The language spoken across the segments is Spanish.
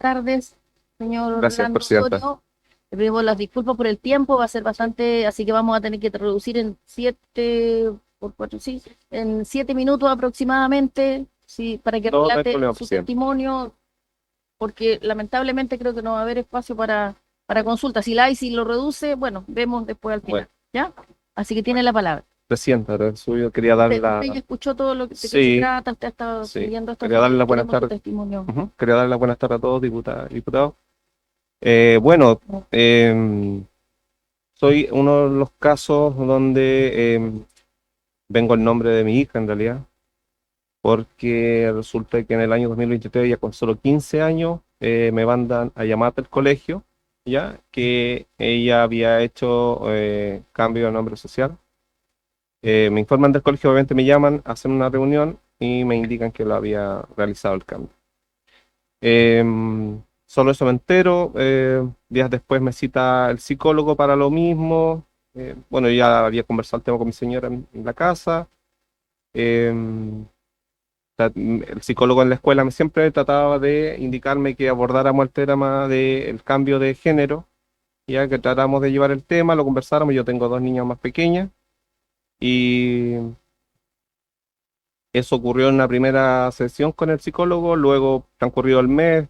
tardes, señor Gracias, Orlando presidenta. Osorio. Le pedimos las disculpas por el tiempo, va a ser bastante, así que vamos a tener que reducir en 7 por 4, sí, en 7 minutos aproximadamente, sí, para que No, no hay relate problema, su presidenta. testimonio, porque lamentablemente creo que no va a haber espacio para consulta. Si la hay, si lo reduce, bueno, vemos después al Bueno, final, ¿ya? Así que tiene la palabra. presidenta, ahora suyo quería dar Usted ya la... escuchó todo lo que, de qué se Sí, trata, usted ha estado sí. siguiendo esto, Quería así darle que las buenas queremos su tardes. testimonio. Ujú. Quería darle las buenas tardes a todos, diputadas y diputados. Bueno, soy uno de los casos donde vengo el nombre de mi hija, en realidad, porque resulta que en el año 2023, ya con solo 15 años, me mandan a llamar del colegio, ya que ella había hecho cambio de nombre social. Me informan del colegio, obviamente me llaman, hacen una reunión y me indican que lo había realizado el cambio. Solo eso me entero. Días después me cita el psicólogo para lo mismo. Bueno, ya había conversado el tema con mi señora en la casa. Em, el psicólogo en la escuela me siempre trataba de indicarme que abordáramos el tema del cambio de género, ya que tratáramos de llevar el tema, lo conversáramos. Yo tengo dos niñas más pequeñas y eso ocurrió en una primera sesión con el psicólogo. Luego, transcurrido el mes,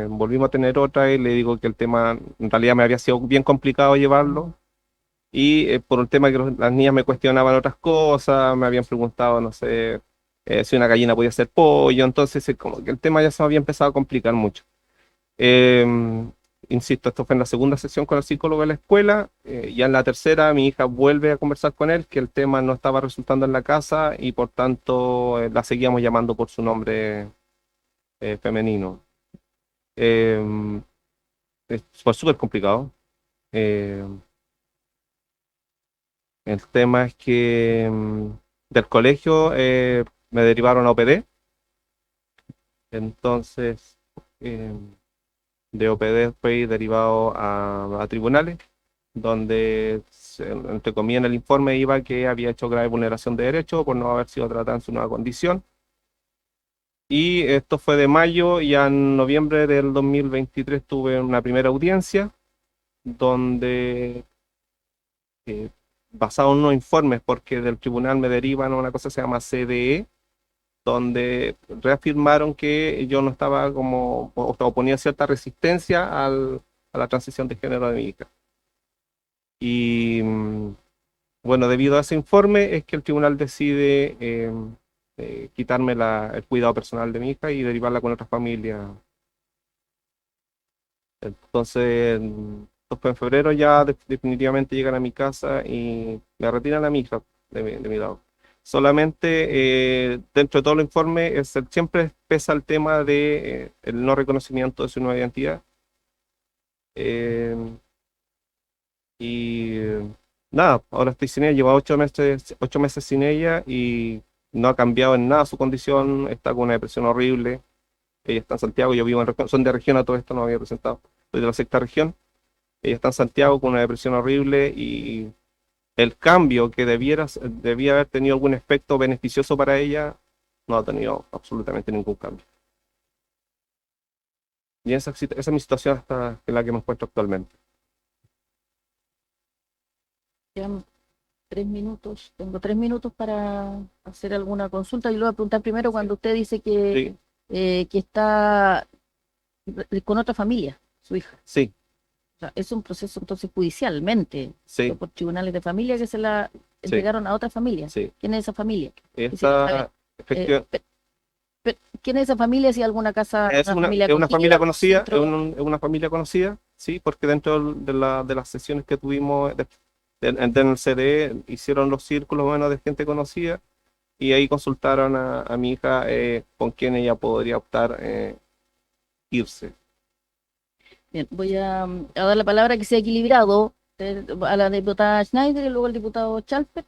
volvimos a tener otra y le digo que el tema en realidad me había sido bien complicado llevarlo. Y por un tema que las niñas me cuestionaban otras cosas, me habían preguntado, no sé, si una gallina podía ser pollo. Entonces, como que el tema ya se me había empezado a complicar mucho. Eh, Insisto, esto fue en la segunda sesión con el psicólogo de la escuela. Ya en la tercera, mi hija vuelve a conversar con él, que el tema no estaba resultando en la casa y por tanto la seguíamos llamando por su nombre femenino. Eh, Fue súper complicado. Eh, el tema es que del colegio me derivaron a OPD. Entonces, eh, de OPD fui derivado a tribunales, donde, entre comillas, en el informe iba que había hecho grave vulneración de derechos por no haber sido tratada en su nueva condición. Y esto fue de mayo, y ya en noviembre del 2023 tuve una primera audiencia, donde, eh, basado en unos informes, porque del tribunal me derivan a una cosa que se llama CDE, donde reafirmaron que yo no estaba como, o ponía cierta resistencia a la transición de género de mi hija. Y bueno, debido a ese informe es que el tribunal decide quitarme el cuidado personal de mi hija y derivarla con otra familia. Entonces, esto fue en febrero, ya definitivamente llegan a mi casa y me retiran a mi hija de mi lado. Solamente dentro de todo el informe siempre pesa el tema de el no reconocimiento de su nueva identidad. Eh, Y nada, ahora estoy sin ella, lleva 8 meses sin ella y no ha cambiado en nada su condición, está con una depresión horrible. Ella está en Santiago, yo vivo en región, son de región, a todo esto no había presentado, soy de la sexta región. Ella está en Santiago con una depresión horrible y el cambio que debía haber tenido algún efecto beneficioso para ella, no ha tenido absolutamente ningún cambio. Y esa es mi situación hasta en la que me encuentro actualmente. Quedan 3 minutos, tengo 3 minutos para hacer alguna consulta. Y le voy a preguntar primero Sí, cuando usted dice sí, que está con otra familia, su hija. sí, O sea, es un proceso entonces judicialmente, sí, por tribunales de familia que se la sí, entregaron a otra familia. sí. ¿Quién es esa familia? Quisiera saber. Esta, Eh, efectivamente, pe- ¿Quién es esa familia? Si alguna casa, una familia es una familia acogida, algún conocida, centro. es una familia conocida, sí, porque dentro de las sesiones que tuvimos en el CDE hicieron los círculos menos de gente conocida y ahí consultaron a mi hija con quién ella podría optar irse. Bien, voy a dar la palabra que sea equilibrado a la diputada Schneider y luego al diputado Chalper.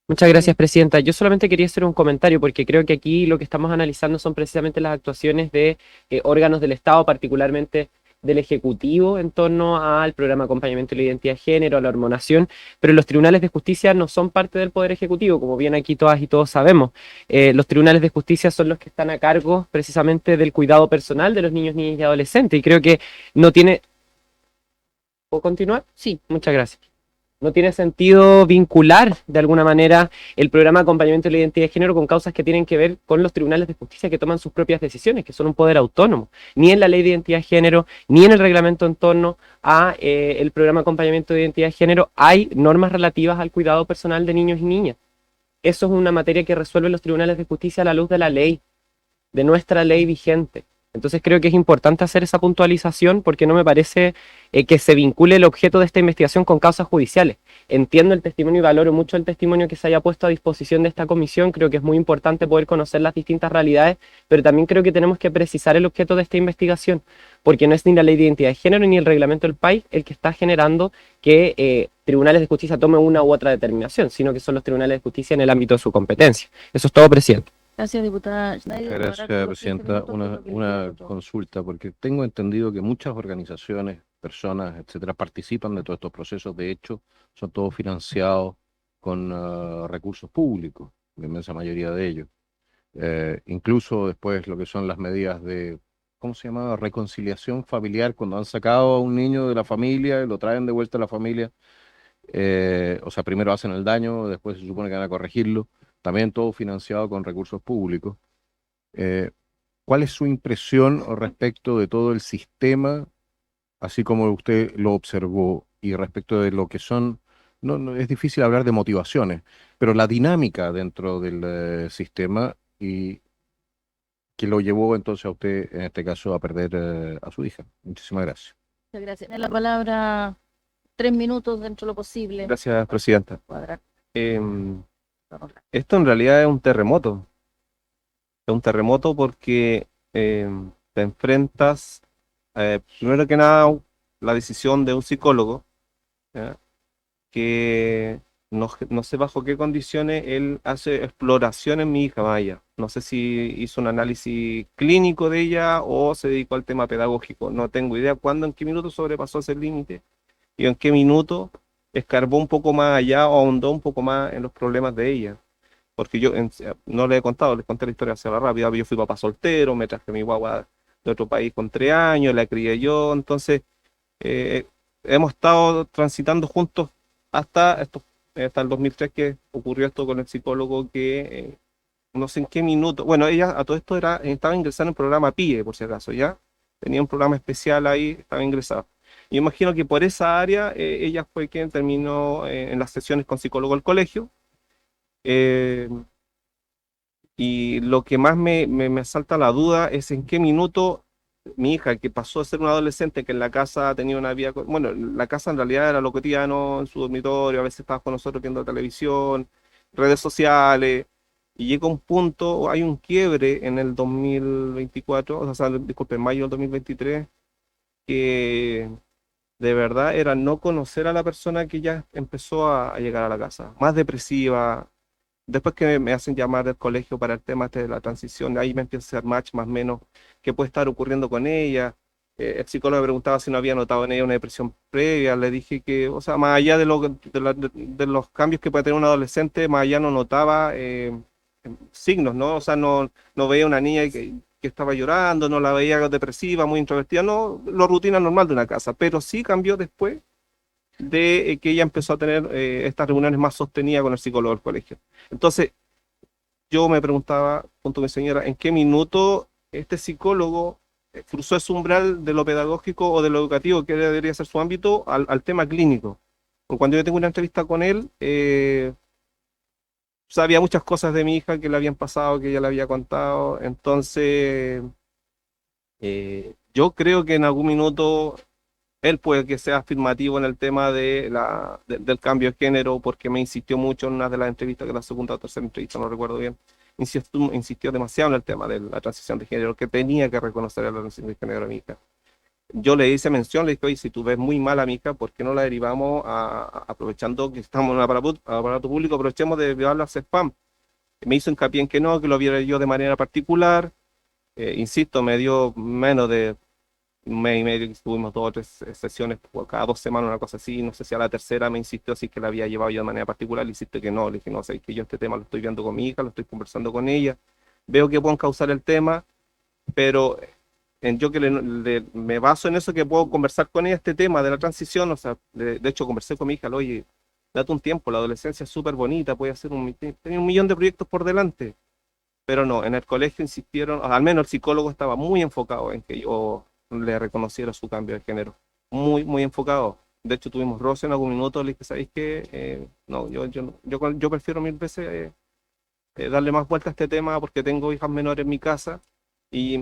Muchas gracias, Presidenta. Yo solamente quería hacer un comentario porque creo que aquí lo que estamos analizando son precisamente las actuaciones de órganos del Estado, particularmente del Ejecutivo en torno al programa de acompañamiento de la identidad de género, a la hormonación, pero los tribunales de justicia no son parte del Poder Ejecutivo, como bien aquí todas y todos sabemos. Los tribunales de justicia son los que están a cargo precisamente del cuidado personal de los niños, niñas y adolescentes, y creo que no tiene... ¿Puedo continuar? Sí, Muchas gracias. No tiene sentido vincular de alguna manera el programa de acompañamiento de la identidad de género con causas que tienen que ver con los tribunales de justicia que toman sus propias decisiones, que son un poder autónomo. Ni en la ley de identidad de género, ni en el reglamento en torno a el programa de acompañamiento de identidad de género hay normas relativas al cuidado personal de niños y niñas. Eso es una materia que resuelven los tribunales de justicia a la luz de la ley, de nuestra ley vigente. Entonces creo que es importante hacer esa puntualización porque no me parece que se vincule el objeto de esta investigación con causas judiciales. Entiendo el testimonio y valoro mucho el testimonio que se haya puesto a disposición de esta comisión. Creo que es muy importante poder conocer las distintas realidades, pero también creo que tenemos que precisar el objeto de esta investigación, porque no es ni la ley de identidad de género ni el reglamento del país el que está generando que tribunales de justicia tomen una u otra determinación, sino que son los tribunales de justicia en el ámbito de su competencia. Eso es todo, presidente. gracias, diputada Schneider. Gracias, Ahora con los 15 Presidenta. minutos, creo que le queda Una otro. consulta, porque tengo entendido que muchas organizaciones, personas, etcétera, participan de todos estos procesos. De hecho, son todos financiados con recursos públicos, la inmensa mayoría de ellos. Incluso después lo que son las medidas de, ¿cómo se llama? Reconciliación familiar, cuando han sacado a un niño de la familia y lo traen de vuelta a la familia. O sea, primero hacen el daño, después se supone que van a corregirlo. También todo financiado con recursos públicos. Eh, ¿Cuál es su impresión respecto de todo el sistema, así como usted lo observó, y respecto de lo que son, es difícil hablar de motivaciones, pero la dinámica dentro del sistema y que lo llevó entonces a usted, en este caso, a perder a su hija? Muchísimas gracias. Muchas gracias. Tiene la palabra 3 minutos dentro de lo posible. Gracias, Presidenta. Cuadrar. Esto en realidad es un terremoto. Es un terremoto porque te enfrentas, primero que nada, la decisión de un psicólogo, ¿ya? Que no sé bajo qué condiciones él hace exploración en mi hija Maya. No sé si hizo un análisis clínico de ella o se dedicó al tema pedagógico. No tengo idea cuándo, en qué minuto sobrepasó ese límite y en qué minuto escarbó un poco más allá o ahondó un poco más en los problemas de ella. Porque yo no le he contado, les conté la historia hacia la rápida. Yo fui papá soltero, me traje mi guagua de otro país con 3 años, la crié yo. Entonces, eh, hemos estado transitando juntos hasta el 2003 que ocurrió esto con el psicólogo que no sé en qué minuto. Bueno, ella a todo esto estaba ingresando en el programa PIE, por si acaso, ¿ya? Tenía un programa especial ahí, estaba ingresada. Y imagino que por esa área ella fue quien terminó en las sesiones con psicólogo del colegio. Eh, y lo que más me salta la duda es en qué minuto mi hija, que pasó a ser una adolescente, que en la casa tenía una vida, bueno, la casa en realidad era lo cotidiano, en su dormitorio, a veces estaba con nosotros viendo televisión, redes sociales, y llega un punto, hay un quiebre en el 2024, o sea, disculpe, en mayo del 2023, que de verdad era no conocer a la persona que ya empezó a llegar a la casa, más depresiva. Después que me hacen llamar del colegio para el tema de la transición, ahí me empieza a hacer match más o menos qué puede estar ocurriendo con ella. El psicólogo me preguntaba si no había notado en ella una depresión previa. Le dije que, o sea, más allá de los cambios que puede tener un adolescente, más allá no notaba signos, ¿no? O sea, no veía una niña que estaba llorando, no la veía depresiva, muy introvertida, no, lo rutina normal de una casa, pero sí cambió después de que ella empezó a tener estas reuniones más sostenidas con el psicólogo del colegio. Entonces, yo me preguntaba, junto a mi señora, ¿en qué minuto este psicólogo cruzó ese umbral de lo pedagógico o de lo educativo, que debería ser su ámbito, al tema clínico? Porque cuando yo tengo una entrevista con él, sabía muchas cosas de mi hija que le habían pasado, que ella le había contado. Entonces, yo creo que en algún minuto él puede que sea afirmativo en el tema del cambio de género, porque me insistió mucho en una de las entrevistas, que la segunda o tercera entrevista, no recuerdo bien, insistió demasiado en el tema de la transición de género, que tenía que reconocer la transición de género a mi hija. Yo le hice mención, le dije, oye, si tú ves muy mal a mi hija, ¿por qué no la derivamos aprovechando que estamos en un aparato público, aprovechemos de llevarla a CESPAM? Me hizo hincapié en que no, que lo viera yo de manera particular. Insisto, me dio menos de un mes y medio que estuvimos 2 o 3 sesiones cada 2 semanas, una cosa así. No sé si a la tercera me insistió si es que la había llevado yo de manera particular, le insistí que no, le dije no, sé que yo este tema lo estoy viendo con mi hija, lo estoy conversando con ella, veo que pueden causar el tema, pero yo que me baso en eso, que puedo conversar con ella este tema de la transición. O sea, de hecho conversé con mi hija, oye, date un tiempo, la adolescencia es súper bonita, puede hacer tenía un millón de proyectos por delante, pero no, en el colegio insistieron, al menos el psicólogo estaba muy enfocado en que yo le reconociera su cambio de género, muy, muy enfocado. De hecho, tuvimos roce en algún minuto, le dije, ¿sabéis qué? No, yo prefiero mil veces darle más vuelta a este tema porque tengo hijas menores en mi casa y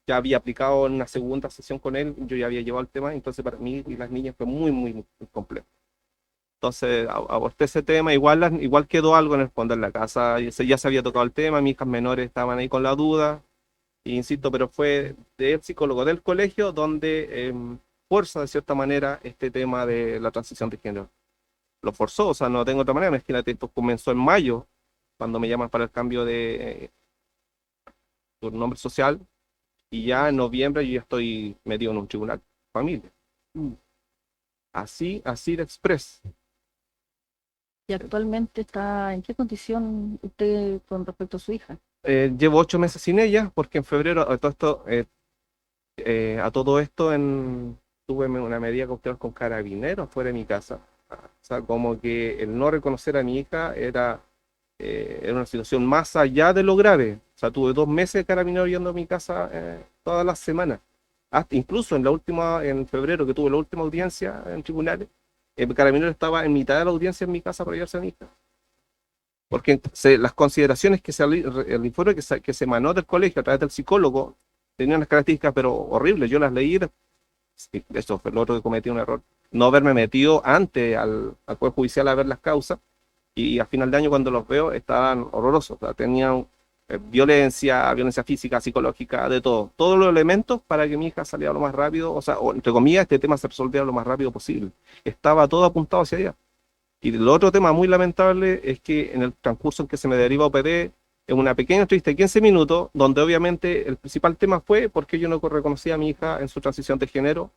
ya había aplicado en una segunda sesión con él, yo ya había llevado el tema, entonces para mí y las niñas fue muy, muy, muy complejo. Entonces aborté ese tema, igual quedó algo en el fondo en la casa, ya se había tocado el tema, mis hijas menores estaban ahí con la duda, e insisto, pero fue del psicólogo del colegio donde fuerza de cierta manera este tema de la transición de género. Lo forzó, o sea, no tengo otra manera, imagínate, esto comenzó en mayo, cuando me llaman para el cambio de tu nombre social, y ya en noviembre yo ya estoy metido en un tribunal familia. Mm. Así de express. ¿Y actualmente está en qué condición usted con respecto a su hija? Llevo 8 meses sin ella, porque en febrero a todo esto tuve una medida cautelar con carabineros fuera de mi casa. O sea, como que el no reconocer a mi hija era una situación más allá de lo grave. O sea, tuve 2 meses de carabineros yendo a mi casa todas las semanas. Hasta incluso en febrero, que tuve la última audiencia en tribunales, el carabinero estaba en mitad de la audiencia en mi casa para llevarse a mi hija. Porque las consideraciones el informe que se emanó del colegio a través del psicólogo tenía unas características pero horribles. Yo las leí, sí, eso fue lo otro que cometí un error. No haberme metido antes al Poder Judicial a ver las causas, y a final de año cuando los veo estaban horrorosos. O sea, tenían violencia física, psicológica, de todo. Todos los elementos para que mi hija saliera lo más rápido, o sea, o, entre comillas, este tema se resolviera lo más rápido posible. Estaba todo apuntado hacia allá. Y el otro tema muy lamentable es que en el transcurso en que se me deriva OPD, en una pequeña entrevista de 15 minutos, donde obviamente el principal tema fue porque yo no reconocía a mi hija en su transición de género.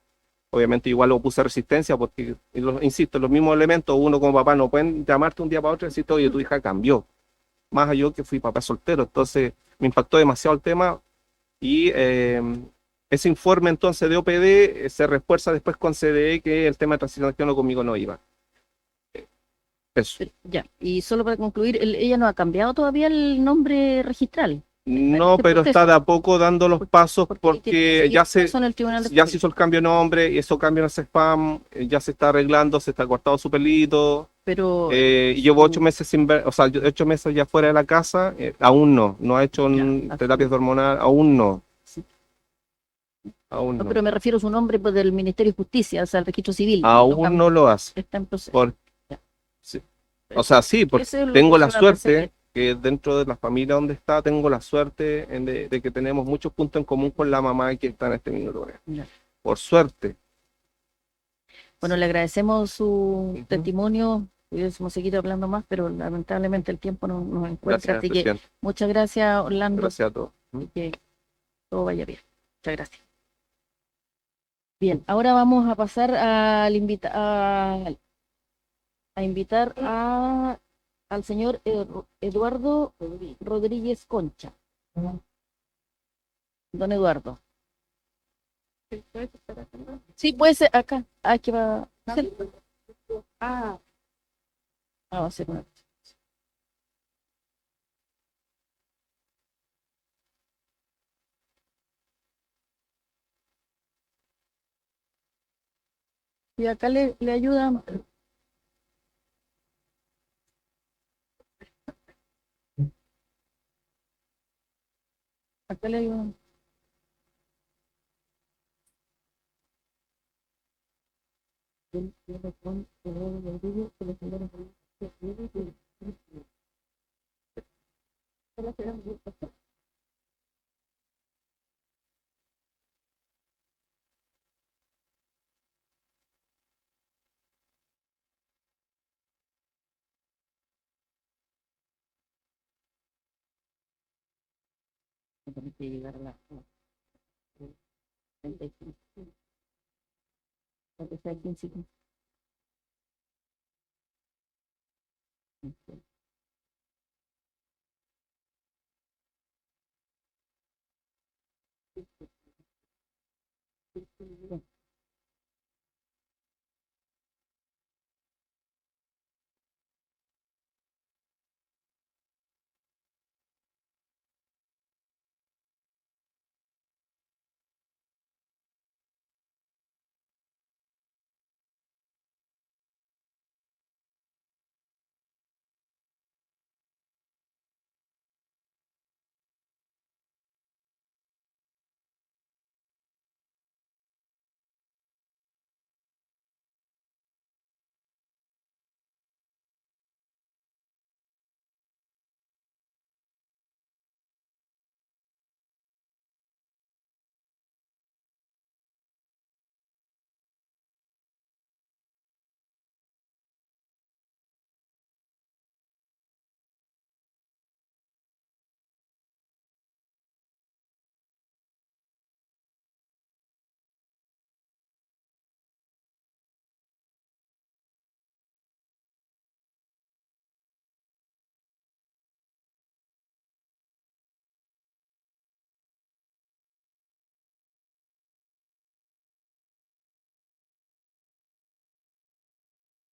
Obviamente igual lo puse resistencia porque, insisto, los mismos elementos, uno como papá no pueden llamarte un día para otro y decirte, oye, tu hija cambió. Más allá que fui papá soltero, entonces me impactó demasiado el tema, y ese informe entonces de OPD se refuerza después con CDE que el tema de transición de género conmigo no iba. Eso. Ya, y solo para concluir, ella no ha cambiado todavía el nombre registral. Está en No, este pero está proceso, de a poco dando los pasos porque tiene que porque seguir el proceso en el Tribunal de ya se Justicia. hizo el cambio de nombre y eso cambia en ese spam, ya se está arreglando, se está cortando su pelito. Pero Y llevo 8 meses sin ver, o sea, 8 meses ya fuera de la casa, aún no ha hecho ya, terapias de hormonal, aún no, aún no, no, pero me refiero a su nombre, pues, del Ministerio de Justicia, o sea, el registro civil. No aún cambia, no lo hace. está en proceso. Por, Ya. sí. O sea, sí, porque Eso es lo tengo que se la va a perseguir. suerte que dentro de la familia donde está, tengo la suerte de que tenemos muchos puntos en común con la mamá que está en este minuto. Ya. Por suerte. Bueno, le agradecemos su Ujú. testimonio. Pudiésemos seguir hablando más, pero lamentablemente el tiempo no nos encuentra. Gracias, Así que presidente. muchas gracias, Orlando, Gracias a todos. y que todo vaya bien. Muchas gracias. Bien, ahora vamos a pasar a invitar al señor Eduardo Rodríguez Concha. Don Eduardo. Sí, puede ser acá. Aquí va. Ah, va a hacer una. Y acá le ayuda. Acá le ayuda. Tiene que llegar a la- 35. Porque está el 15.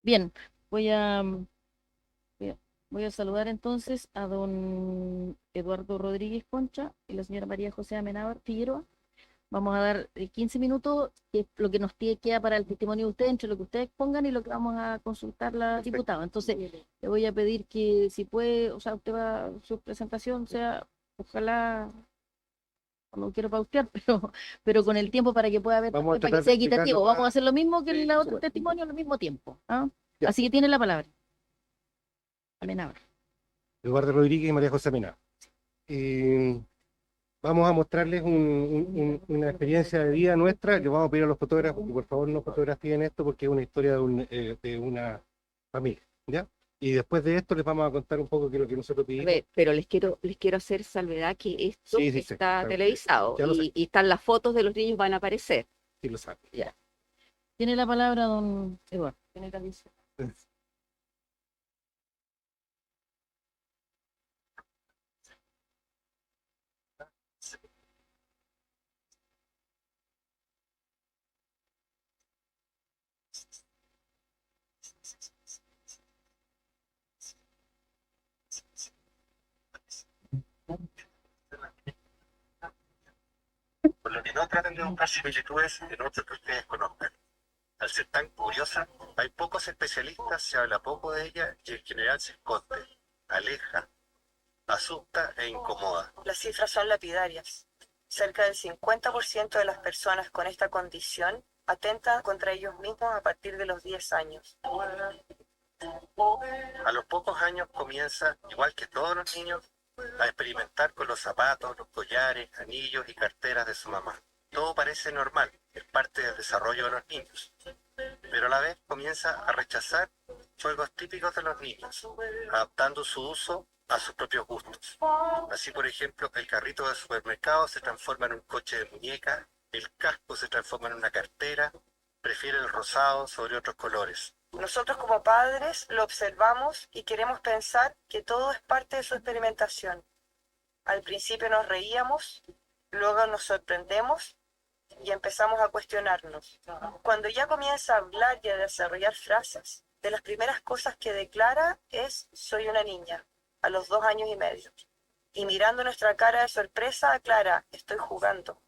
Bien, voy a, voy a voy a saludar entonces a don Eduardo Rodríguez Concha y la señora María José Amenábar Figueroa. Vamos a dar 15 minutos, que es lo que nos queda para el testimonio de ustedes, entre lo que ustedes pongan y lo que vamos a consultar la diputada. Entonces, le voy a pedir que si puede, o sea, usted va, su presentación sea, ojalá, no quiero pautear, pero con el tiempo para que pueda haber, Vamos a para que tratar sea de equitativo. explicarlo Vamos a hacer lo mismo que el otro bueno. testimonio al mismo tiempo. ¿Ah? Ya. Así que tiene la palabra. Amenábar. Eduardo Rodríguez y María José Mena. Vamos a mostrarles una experiencia de vida nuestra. Le vamos a pedir a los fotógrafos que por favor no fotografíen esto porque es una historia de una familia, ¿ya? Y después de esto les vamos a contar un poco qué es lo que nosotros A pedimos. ver, pero les quiero hacer salvedad que esto Sí, sí, está claro. televisado Ya lo sé. y están las fotos de los niños van a aparecer. Sí lo saben. Tiene la palabra don Eduardo. Tiene la lista. Por lo que no traten de buscar similitudes en otros que ustedes conozcan. Al ser tan curiosa, hay pocos especialistas, se habla poco de ella y en general se esconde, aleja, asusta e incomoda. Las cifras son lapidarias. Cerca del 50% de las personas con esta condición atentan contra ellos mismos a partir de los 10 años. A los pocos años comienza, igual que todos los niños, a experimentar con los zapatos, los collares, anillos y carteras de su mamá. Todo parece normal, es parte del desarrollo de los niños. Pero a la vez comienza a rechazar juegos típicos de los niños, adaptando su uso a sus propios gustos. Así, por ejemplo, el carrito del supermercado se transforma en un coche de muñeca, el casco se transforma en una cartera, prefiere el rosado sobre otros colores. Nosotros como padres lo observamos y queremos pensar que todo es parte de su experimentación. Al principio nos reíamos, luego nos sorprendemos y empezamos a cuestionarnos. Cuando ya comienza a hablar y a desarrollar frases, de las primeras cosas que declara es «soy una niña», a los 2 años y medio. Y mirando nuestra cara de sorpresa, aclara «estoy jugando».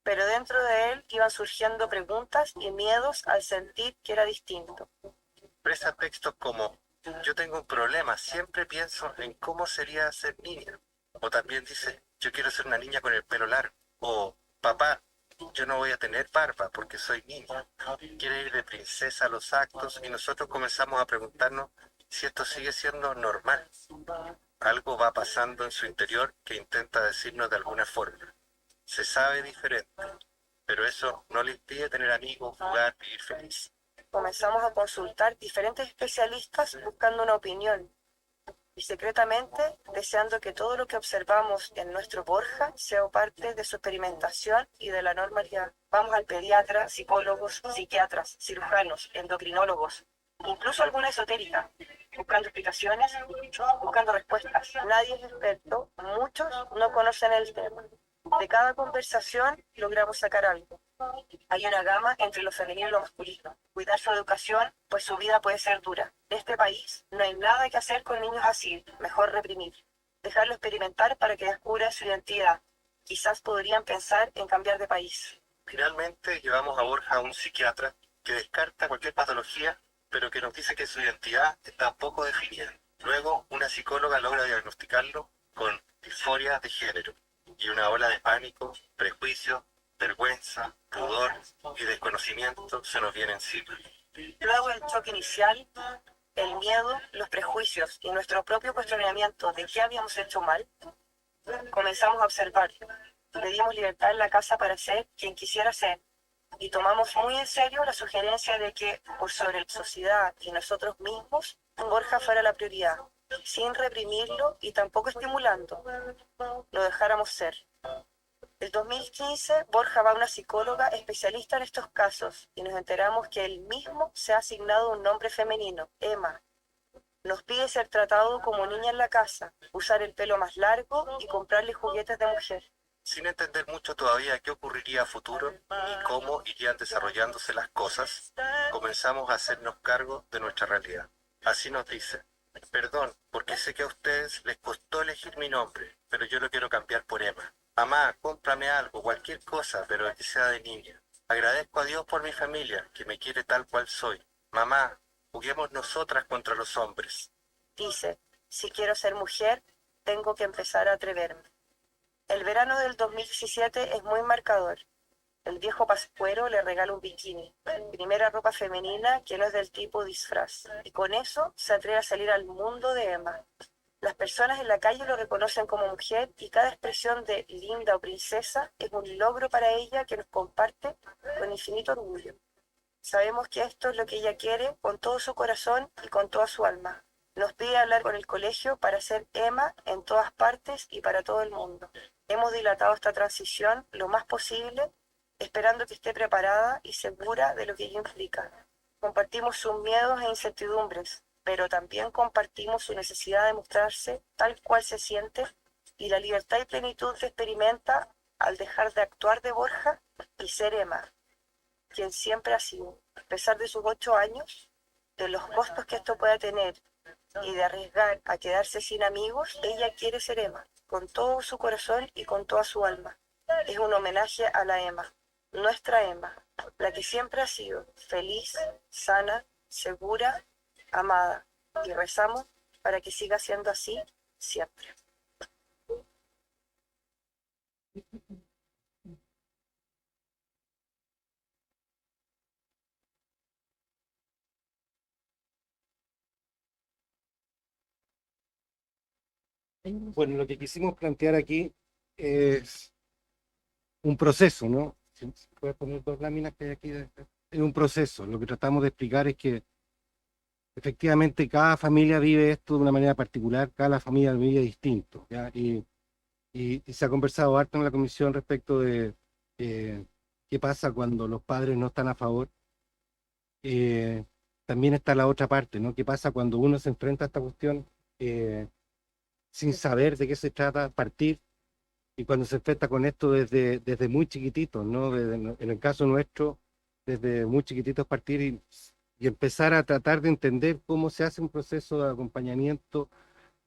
Pero dentro de él iban surgiendo preguntas y miedos al sentir que era distinto. Expresa textos como yo tengo un problema, siempre pienso en cómo sería ser niña. O también dice yo quiero ser una niña con el pelo largo. O papá, yo no voy a tener barba porque soy niña. Quiere ir de princesa a los actos y nosotros comenzamos a preguntarnos si esto sigue siendo normal. Algo va pasando en su interior que intenta decirnos de alguna forma. Se sabe diferente, pero eso no le impide tener amigos, jugar, vivir feliz. Comenzamos a consultar diferentes especialistas buscando una opinión. y secretamente deseando que todo lo que observamos en nuestro Borja sea parte de su experimentación y de la normalidad. Vamos al pediatra, psicólogos, psiquiatras, cirujanos, endocrinólogos, incluso alguna esotérica, buscando explicaciones, buscando respuestas. Nadie es experto, muchos no conocen el tema. De cada conversación logramos sacar algo. Hay una gama entre lo femenino y lo masculino. Cuidar su educación, pues su vida puede ser dura. En este país no hay nada que hacer con niños así, mejor reprimir. Dejarlo experimentar para que descubra su identidad. Quizás podrían pensar en cambiar de país. Finalmente llevamos a Borja a un psiquiatra que descarta cualquier patología, pero que nos dice que su identidad está poco definida. Luego, una psicóloga logra diagnosticarlo con disforia de género y una ola de pánico, prejuicio, vergüenza, pudor y desconocimiento se nos viene encima. Luego el choque inicial, el miedo, los prejuicios y nuestro propio cuestionamiento de qué habíamos hecho mal, comenzamos a observar. Le dimos libertad en la casa para ser quien quisiera ser y tomamos muy en serio la sugerencia de que, por sobre la sociedad y nosotros mismos, Borja fuera la prioridad, sin reprimirlo y tampoco estimulando. Lo dejáramos ser. El 2015, Borja va a una psicóloga especialista en estos casos y nos enteramos que él mismo se ha asignado un nombre femenino, Emma. Nos pide ser tratado como niña en la casa, usar el pelo más largo y comprarle juguetes de mujer. Sin entender mucho todavía qué ocurriría a futuro y cómo irían desarrollándose las cosas, comenzamos a hacernos cargo de nuestra realidad. Así nos dice: perdón, porque sé que a ustedes les costó elegir mi nombre, pero yo lo quiero cambiar por Emma. Mamá, cómprame algo, cualquier cosa, pero que sea de niña. Agradezco a Dios por mi familia, que me quiere tal cual soy. Mamá, juguemos nosotras contra los hombres. Dice, si quiero ser mujer, tengo que empezar a atreverme. El verano del 2017 es muy marcador. El viejo pascuero le regala un bikini, primera ropa femenina que no es del tipo disfraz, y con eso se atreve a salir al mundo de Emma. Las personas en la calle lo reconocen como mujer y cada expresión de linda o princesa es un logro para ella que nos comparte con infinito orgullo. Sabemos que esto es lo que ella quiere con todo su corazón y con toda su alma. Nos pide hablar con el colegio para ser Emma en todas partes y para todo el mundo. Hemos dilatado esta transición lo más posible, esperando que esté preparada y segura de lo que ello implica. Compartimos sus miedos e incertidumbres, pero también compartimos su necesidad de mostrarse tal cual se siente y la libertad y plenitud que experimenta al dejar de actuar de Borja y ser Emma, quien siempre ha sido. A pesar de sus 8 años, de los costos que esto pueda tener y de arriesgar a quedarse sin amigos, ella quiere ser Emma, con todo su corazón y con toda su alma. Es un homenaje a la Emma, nuestra Emma, la que siempre ha sido feliz, sana, segura, amada. Y rezamos para que siga siendo así siempre. Bueno, lo que quisimos plantear aquí es un proceso, ¿no? Si puedes poner 2 láminas que hay aquí. Es un proceso. Lo que tratamos de explicar es que efectivamente cada familia vive esto de una manera particular, cada familia vive distinto, ¿ya? Y se ha conversado harto en la comisión respecto de qué pasa cuando los padres no están a favor. También está la otra parte, ¿no? ¿Qué pasa cuando uno se enfrenta a esta cuestión sin saber de qué se trata, partir, y cuando se enfrenta con esto desde muy chiquititos, ¿no? En el caso nuestro, desde muy chiquititos partir y empezar a tratar de entender cómo se hace un proceso de acompañamiento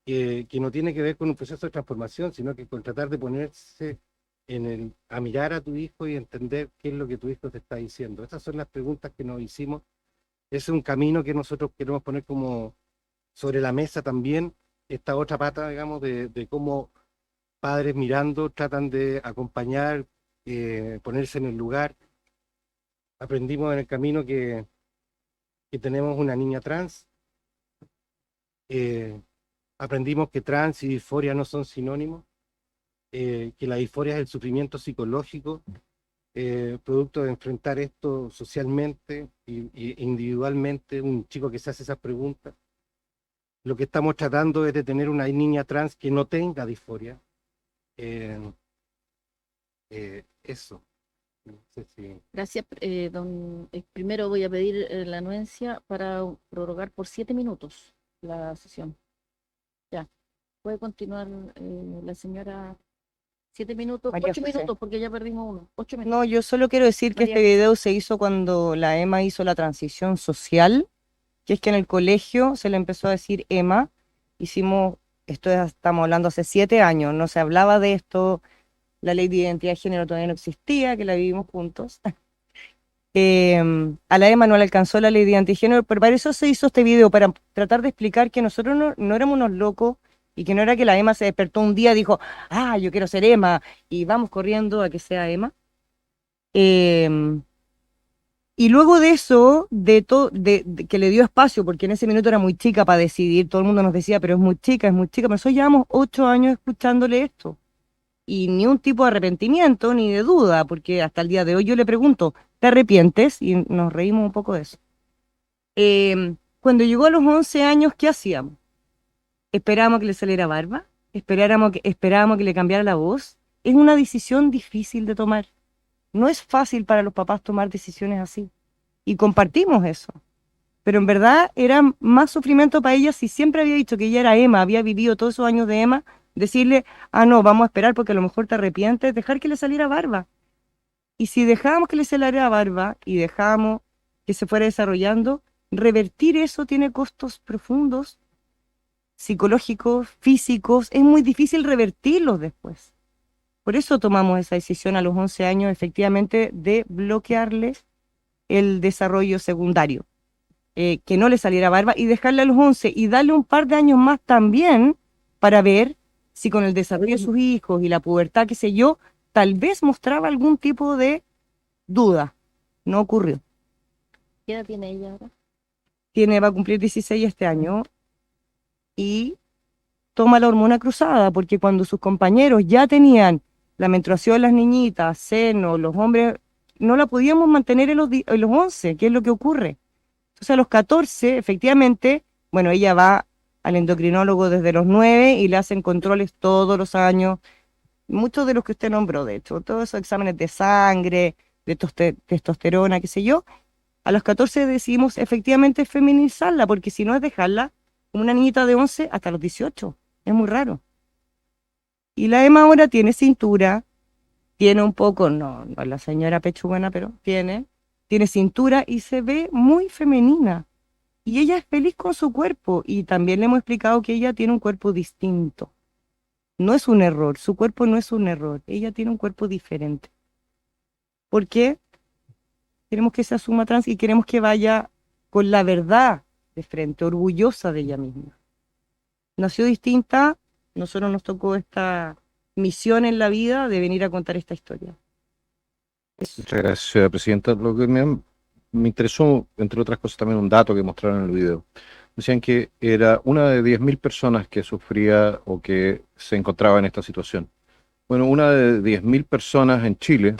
que no tiene que ver con un proceso de transformación, sino que con tratar de ponerse a mirar a tu hijo y entender qué es lo que tu hijo te está diciendo. Esas son las preguntas que nos hicimos. Es un camino que nosotros queremos poner como sobre la mesa también, esta otra pata, digamos, de cómo padres mirando tratan de acompañar, ponerse en el lugar. Aprendimos en el camino que tenemos una niña trans. Aprendimos que trans y disforia no son sinónimos, que la disforia es el sufrimiento psicológico, producto de enfrentar esto socialmente e individualmente, un chico que se hace esas preguntas. Lo que estamos tratando es de tener una niña trans que no tenga disforia. Eso. No sé si... Gracias, primero voy a pedir la anuencia para prorrogar por 7 minutos la sesión. Ya. Puede continuar la señora. 7 minutos, María 8 José. minutos, porque ya perdimos uno. 8 minutos. No, yo solo quiero decir que María este video se hizo cuando la Emma hizo la transición social, que es que en el colegio se le empezó a decir Emma. Estamos hablando hace 7 años, no se hablaba de esto, la ley de identidad de género todavía no existía, que la vivimos juntos. A la Emma no le alcanzó la ley de identidad de género, pero para eso se hizo este video, para tratar de explicar que nosotros no éramos unos locos y que no era que la Emma se despertó un día y dijo, yo quiero ser Emma y vamos corriendo a que sea Emma. Y luego de eso, de que le dio espacio, porque en ese minuto era muy chica para decidir, todo el mundo nos decía, pero es muy chica, pero nosotros llevamos 8 años escuchándole esto. Y ni un tipo de arrepentimiento ni de duda, porque hasta el día de hoy yo le pregunto, ¿te arrepientes? Y nos reímos un poco de eso. Cuando llegó a los 11 años, ¿qué hacíamos? ¿Esperábamos que le saliera barba? ¿Esperábamos que le cambiara la voz? Es una decisión difícil de tomar. No es fácil para los papás tomar decisiones así. Y compartimos eso. Pero en verdad era más sufrimiento para ella si siempre había dicho que ella era Emma, había vivido todos esos años de Emma, decirle, no, vamos a esperar porque a lo mejor te arrepientes, dejar que le saliera barba. Y si dejábamos que le saliera barba y dejábamos que se fuera desarrollando, revertir eso tiene costos profundos, psicológicos, físicos, es muy difícil revertirlos después. Por eso tomamos esa decisión a los 11 años, efectivamente, de bloquearle el desarrollo secundario, que no le saliera barba y dejarle a los 11 y darle un par de años más también para ver si con el desarrollo de sus hijos y la pubertad, qué sé yo, tal vez mostraba algún tipo de duda. No ocurrió. ¿Qué edad tiene ella ahora? Va a cumplir 16 este año y toma la hormona cruzada, porque cuando sus compañeros ya tenían la menstruación de las niñitas, seno, los hombres, no la podíamos mantener en los 11, ¿qué es lo que ocurre? Entonces a los 14, efectivamente, bueno, ella va al endocrinólogo desde los 9 y le hacen controles todos los años, muchos de los que usted nombró, de hecho, todos esos exámenes de sangre, de testosterona, qué sé yo. A los 14 decidimos efectivamente feminizarla, porque si no es dejarla como una niñita de 11 hasta los 18, es muy raro. Y la Emma ahora tiene cintura, tiene un poco, no es la señora pechugona, pero tiene cintura y se ve muy femenina. Y ella es feliz con su cuerpo y también le hemos explicado que ella tiene un cuerpo distinto. No es un error, su cuerpo no es un error, ella tiene un cuerpo diferente. ¿Por qué? Queremos que se asuma trans y queremos que vaya con la verdad de frente, orgullosa de ella misma. Nació distinta, nosotros nos tocó esta misión en la vida de venir a contar esta historia. Muchas gracias, presidenta. Lo que me interesó, entre otras cosas, también un dato que mostraron en el video. Decían que era una de 10.000 personas que sufría o que se encontraba en esta situación. Bueno, una de 10.000 personas en Chile,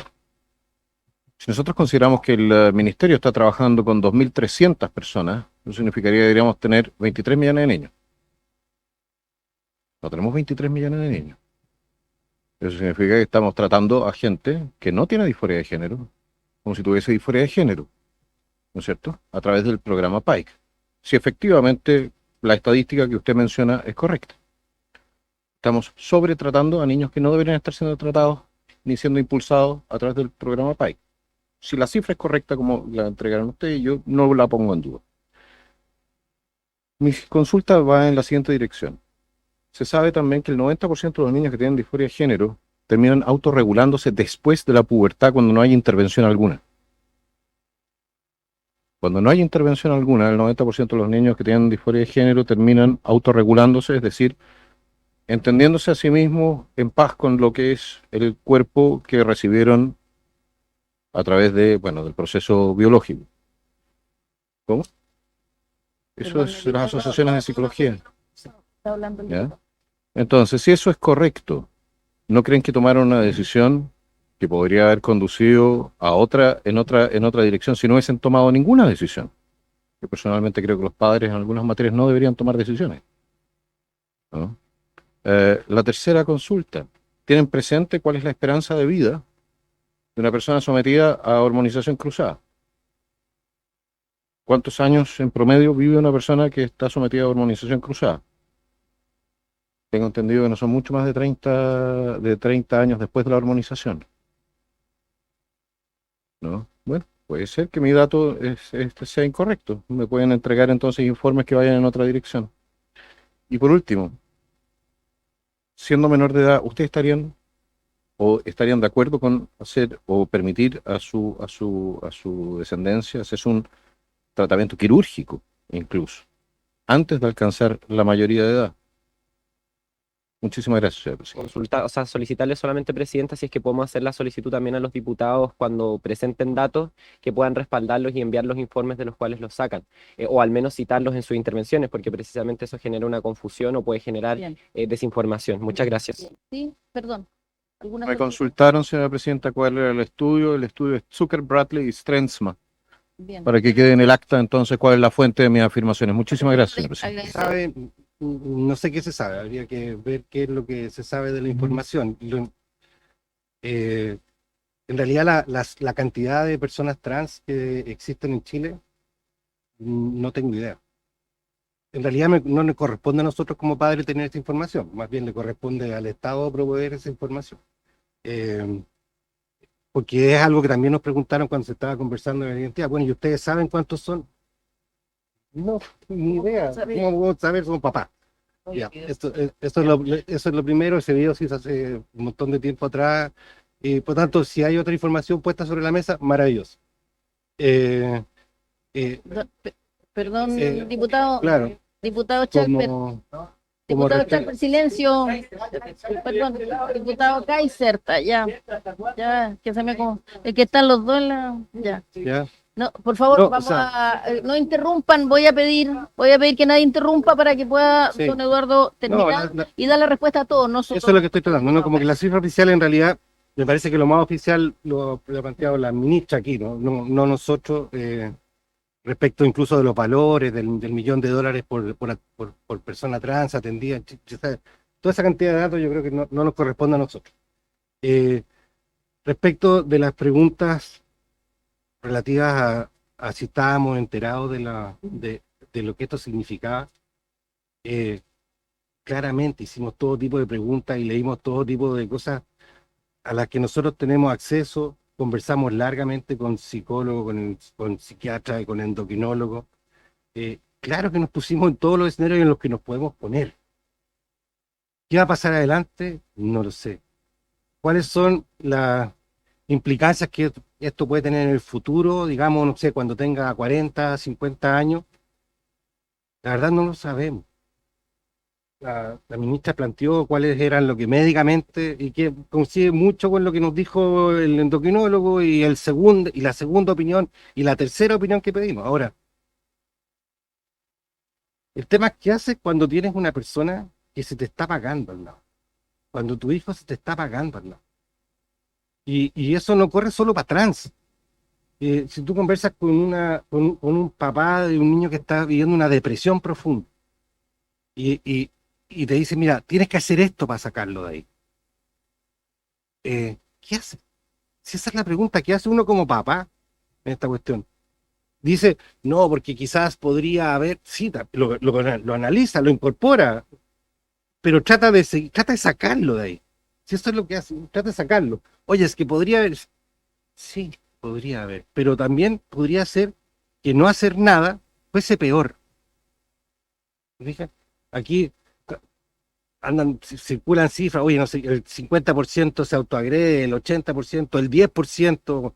si nosotros consideramos que el ministerio está trabajando con 2.300 personas, eso significaría que deberíamos tener 23 millones de niños. No tenemos 23 millones de niños. Eso significa que estamos tratando a gente que no tiene disforia de género, como si tuviese disforia de género, ¿no es cierto? A través del programa PAIC. Si efectivamente la estadística que usted menciona es correcta. Estamos sobretratando a niños que no deberían estar siendo tratados ni siendo impulsados a través del programa PAIC. Si la cifra es correcta como la entregaron ustedes, yo no la pongo en duda. Mi consulta va en la siguiente dirección. Se sabe también que el 90% de los niños que tienen disforia de género terminan autorregulándose después de la pubertad cuando no hay intervención alguna. Cuando no hay intervención alguna, el 90% de los niños que tienen disforia de género terminan autorregulándose, es decir, entendiéndose a sí mismos en paz con lo que es el cuerpo que recibieron a través de, del proceso biológico. ¿Cómo? Eso es las asociaciones de psicología. Está hablando el ¿Ya? doctor. Entonces, si eso es correcto, ¿no creen que tomaron una decisión que podría haber conducido a en otra dirección si no hubiesen tomado ninguna decisión? Yo personalmente creo que los padres en algunas materias no deberían tomar decisiones. ¿no? La tercera consulta. ¿Tienen presente cuál es la esperanza de vida de una persona sometida a hormonización cruzada? ¿Cuántos años en promedio vive una persona que está sometida a hormonización cruzada? Tengo entendido que no son mucho más de 30 años después de la hormonización, ¿no? Bueno, puede ser que mi dato sea incorrecto. Me pueden entregar entonces informes que vayan en otra dirección. Y por último, siendo menor de edad, ¿ustedes estarían de acuerdo con hacer o permitir a su descendencia hacerse un tratamiento quirúrgico, incluso, antes de alcanzar la mayoría de edad? Muchísimas gracias, señor presidente. O sea, solicitarle solamente, Presidenta, si es que podemos hacer la solicitud también a los diputados cuando presenten datos que puedan respaldarlos y enviar los informes de los cuales los sacan, o al menos citarlos en sus intervenciones, porque precisamente eso genera una confusión o puede generar Bien. desinformación. Muchas gracias. Bien. Sí, perdón. ¿Alguna Me solicitud? consultaron, señora presidenta, cuál era el estudio. El estudio es Zucker, Bradley y Strenzma, Bien. para que quede en el acta entonces cuál es la fuente de mis afirmaciones. Muchísimas gracias, señor presidente. Agradecer. ¿Sabe? No sé qué se sabe, habría que ver qué es lo que se sabe de la información. En realidad la cantidad de personas trans que existen en Chile, no tengo idea. En realidad no nos corresponde a nosotros como padres tener esta información, más bien le corresponde al Estado proveer esa información. Porque es algo que también nos preguntaron cuando se estaba conversando de la identidad. Bueno, ¿y ustedes saben cuántos son? No, ni idea. ¿Cómo vamos a saber? Somos papás. Ya, eso es lo primero. Ese video se hizo hace un montón de tiempo atrás. Por tanto, si hay otra información puesta sobre la mesa, maravilloso. Perdón, Eh, diputado. claro, Diputado Chalper. como Diputado respecto- Chalper, silencio. Perdón, diputado Kaiser, ya, que se me como, el que están los dos en la, ya. ya. No, por favor, No, o vamos sea- no interrumpan, voy a pedir que nadie interrumpa para que pueda Sí. don Eduardo terminar y dar la respuesta a todos. Nosotros, Eso es lo que estoy tratando, ¿no? Como que la cifra oficial en realidad, me parece que lo más oficial lo ha planteado la ministra aquí, ¿no? No nosotros, respecto incluso de los valores, del $1.000.000 por persona trans atendida. Toda esa cantidad de datos yo creo que no nos corresponde a nosotros. Respecto de las preguntas relativas a si estábamos enterados de lo que esto significaba, claramente hicimos todo tipo de preguntas y leímos todo tipo de cosas a las que nosotros tenemos acceso. Conversamos largamente con psicólogos, con psiquiatras y con endocrinólogos. Claro que nos pusimos en todos los escenarios en los que nos podemos poner. ¿Qué va a pasar adelante? No lo sé. ¿Cuáles son las implicancias que esto puede tener en el futuro? Digamos, no sé, cuando tenga 40, 50 años. La verdad no lo sabemos. La ministra planteó cuáles eran lo que médicamente, y que coincide mucho con lo que nos dijo el endocrinólogo y la segunda opinión y la tercera opinión que pedimos. Ahora, el tema es qué haces cuando tienes una persona que se te está pagando al lado, cuando tu hijo se te está pagando al lado. Y eso no corre solo para trans. Si tú conversas con un papá de un niño que está viviendo una depresión profunda y te dice, mira, tienes que hacer esto para sacarlo de ahí. ¿Qué hace? Si esa es la pregunta, ¿qué hace uno como papá en esta cuestión? Dice, no, porque quizás podría haber, sí, lo analiza, lo incorpora, pero trata de sacarlo de ahí. Si eso es lo que hace, trata de sacarlo. Oye, es que podría haber, sí, podría haber, pero también podría ser que no hacer nada fuese peor. ¿Fíjate? Aquí circulan cifras, oye, no sé, el 50% se autoagrede, el 80%, el 10%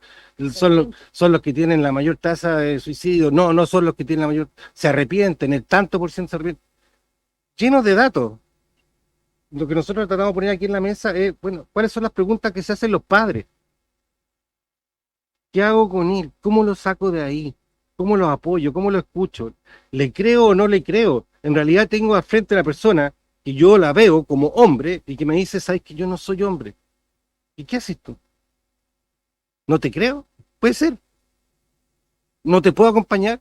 son los que tienen la mayor tasa de suicidio, no son los que tienen la mayor, se arrepienten, el tanto por ciento se arrepienten. Llenos de datos. Lo que nosotros tratamos de poner aquí en la mesa es, bueno, ¿cuáles son las preguntas que se hacen los padres? ¿Qué hago con él? ¿Cómo lo saco de ahí? ¿Cómo lo apoyo? ¿Cómo lo escucho? ¿Le creo o no le creo? En realidad tengo al frente a la persona que yo la veo como hombre y que me dice, ¿sabes que yo no soy hombre? ¿Y qué haces tú? ¿No te creo? Puede ser. ¿No te puedo acompañar?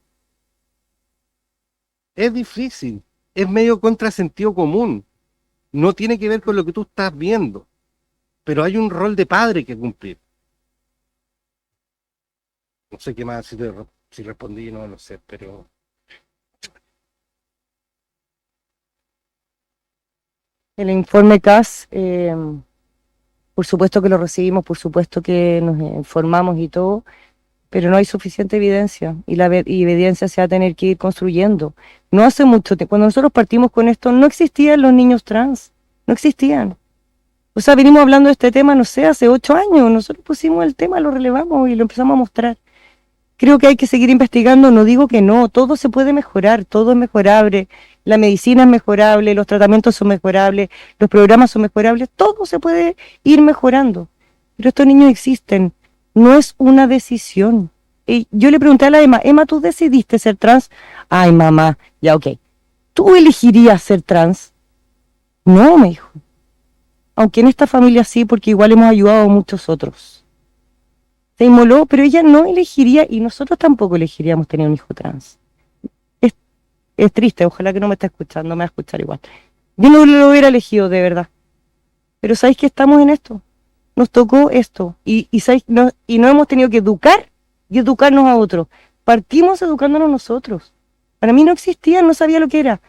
Es difícil. Es medio contrasentido común. no tiene que ver con lo que tú estás viendo, pero hay un rol de padre que cumplir. No sé qué más, si respondí, no lo sé, pero... El informe CAS, por supuesto que lo recibimos, por supuesto que nos informamos y todo, pero no hay suficiente evidencia y la evidencia se va a tener que ir construyendo. No hace mucho tiempo, cuando nosotros partimos con esto, no existían los niños trans, no existían. O sea, venimos hablando de este tema, no sé, hace 8 años, nosotros pusimos el tema, lo relevamos y lo empezamos a mostrar. Creo que hay que seguir investigando, no digo que no, todo se puede mejorar, todo es mejorable, la medicina es mejorable, los tratamientos son mejorables, los programas son mejorables, todo se puede ir mejorando. Pero estos niños existen, no es una decisión. Y yo le pregunté a la Emma, ¿tú decidiste ser trans? Ay, mamá, ya ok. ¿Tú elegirías ser trans? No, me dijo. Aunque en esta familia sí, porque igual hemos ayudado a muchos otros. Se inmoló, pero ella no elegiría, y nosotros tampoco elegiríamos tener un hijo trans. Es triste, ojalá que no me esté escuchando, me va a escuchar igual. Yo no lo hubiera elegido, de verdad. Pero ¿sabéis que estamos en esto? Nos tocó esto, y no hemos tenido que educar y educarnos a otros. Partimos educándonos nosotros. Para mí no existía, no sabía lo que era.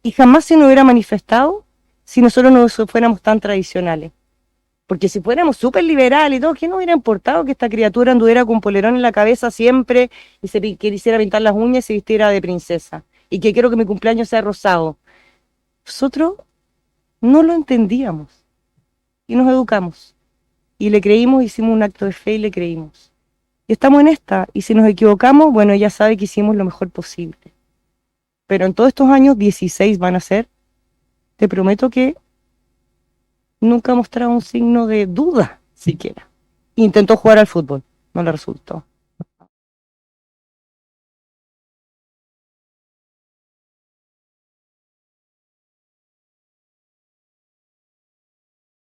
Y jamás se nos hubiera manifestado si nosotros no fuéramos tan tradicionales. Porque si fuéramos súper liberales y todo, ¿qué nos hubiera importado que esta criatura anduviera con polerón en la cabeza siempre y se quisiera pintar las uñas y se vistiera de princesa? Y que quiero que mi cumpleaños sea rosado. Nosotros no lo entendíamos y nos educamos. Y le creímos, hicimos un acto de fe y le creímos. Y estamos en esta. Y si nos equivocamos, bueno, ella sabe que hicimos lo mejor posible. Pero en todos estos años, 16 van a ser, te prometo que nunca mostraba un signo de duda siquiera. Intentó jugar al fútbol, no le resultó.